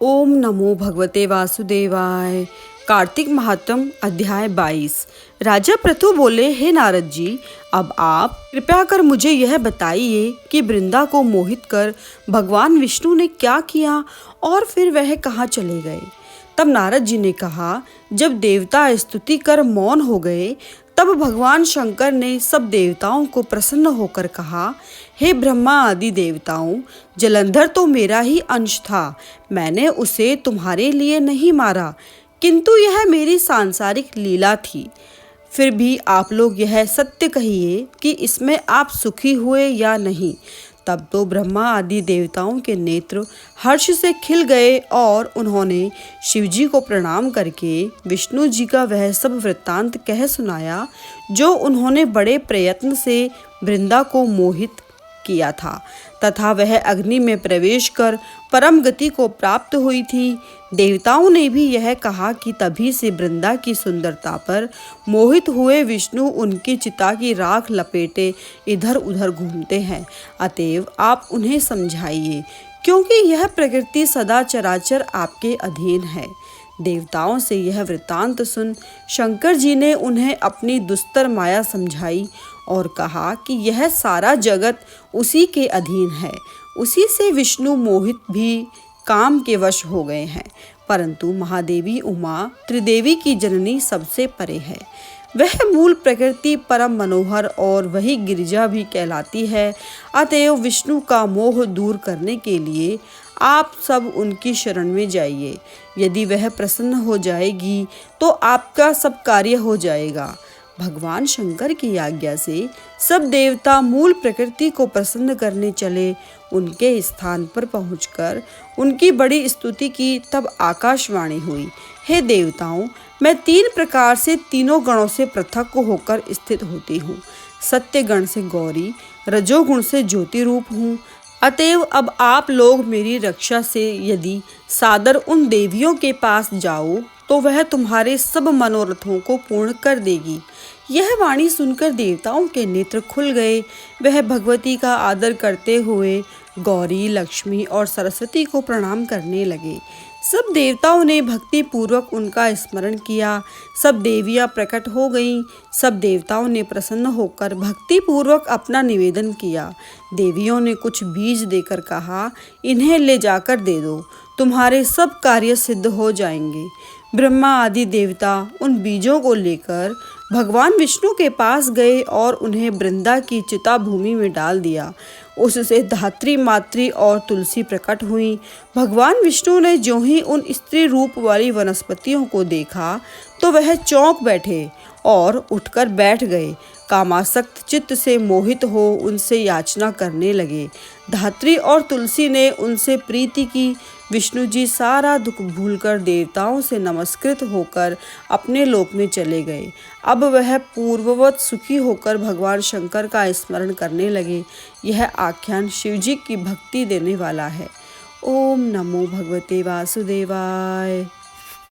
ओम नमो भगवते वासुदेवाय। कार्तिक महात्म अध्याय 22। राजा पृथु बोले, हे नारद जी, अब आप कृपया कर मुझे यह बताइए कि वृंदा को मोहित कर भगवान विष्णु ने क्या किया और फिर वह कहाँ चले गए। तब नारद जी ने कहा, जब देवता स्तुति कर मौन हो गए तब भगवान शंकर ने सब देवताओं को प्रसन्न होकर कहा, हे ब्रह्मा आदि देवताओं, जलंधर तो मेरा ही अंश था। मैंने उसे तुम्हारे लिए नहीं मारा, किंतु यह मेरी सांसारिक लीला थी। फिर भी आप लोग यह सत्य कहिए कि इसमें आप सुखी हुए या नहीं। तब तो ब्रह्मा आदि देवताओं के नेत्र हर्ष से खिल गए और उन्होंने शिवजी को प्रणाम करके विष्णु जी का वह सब वृत्तांत कह सुनाया जो उन्होंने बड़े प्रयत्न से वृंदा को मोहित किया था तथा वह अग्नि में प्रवेश कर परम गति को प्राप्त हुई थी। देवताओं ने भी यह कहा कि तभी से वृंदा की सुंदरता पर मोहित हुए विष्णु उनकी चिता की राख लपेटे इधर उधर घूमते हैं। अतएव आप उन्हें समझाइए, क्योंकि यह प्रकृति सदा चराचर आपके अधीन है। देवताओं से यह वृत्तांत सुन शंकर जी ने उन्हें अपनी दुस्तर माया समझाई और कहा कि यह सारा जगत उसी के अधीन है। उसी से विष्णु मोहित भी काम के वश हो गए हैं, परंतु महादेवी उमा त्रिदेवी की जननी सबसे परे है। वह मूल प्रकृति परम मनोहर और वही गिरिजा भी कहलाती है। अतएव विष्णु का मोह दूर करने के लिए आप सब उनकी शरण में जाइए। यदि वह प्रसन्न हो जाएगी तो आपका सब कार्य हो जाएगा। भगवान शंकर की आज्ञा से सब देवता मूल प्रकृति को प्रसन्न करने चले। उनके स्थान पर पहुंचकर उनकी बड़ी स्तुति की। तब आकाशवाणी हुई, हे देवताओं, मैं 3 प्रकार से तीनों गणों से पृथक होकर स्थित होती हूँ। सत्य गण से गौरी, रजोगुण से ज्योति रूप हूँ। अतएव अब आप लोग मेरी रक्षा से यदि सादर उन देवियों के पास जाओ तो वह तुम्हारे सब मनोरथों को पूर्ण कर देगी। यह वाणी सुनकर देवताओं के नेत्र खुल गए। वह भगवती का आदर करते हुए गौरी, लक्ष्मी और सरस्वती को प्रणाम करने लगे। सब देवताओं ने भक्ति पूर्वक उनका स्मरण किया। सब देवियां प्रकट हो गईं। सब देवताओं ने प्रसन्न होकर भक्ति पूर्वक अपना निवेदन किया। देवियों ने कुछ बीज देकर कहा, इन्हें ले जाकर दे दो, तुम्हारे सब कार्य सिद्ध हो जाएंगे। ब्रह्मा आदि देवता उन बीजों को लेकर भगवान विष्णु के पास गए और उन्हें वृंदा की चिता भूमि में डाल दिया। उससे धात्री, मातृ और तुलसी प्रकट हुई। भगवान विष्णु ने ज्यों ही उन स्त्री रूप वाली वनस्पतियों को देखा तो वह चौंक बैठे और उठकर बैठ गए। कामासक्त चित्त से मोहित हो उनसे याचना करने लगे। धात्री और तुलसी ने उनसे प्रीति की। विष्णु जी सारा दुख भूलकर देवताओं से नमस्कृत होकर अपने लोक में चले गए। अब वह पूर्ववत सुखी होकर भगवान शंकर का स्मरण करने लगे। यह आख्यान शिवजी की भक्ति देने वाला है। ओम नमो भगवते वासुदेवाय।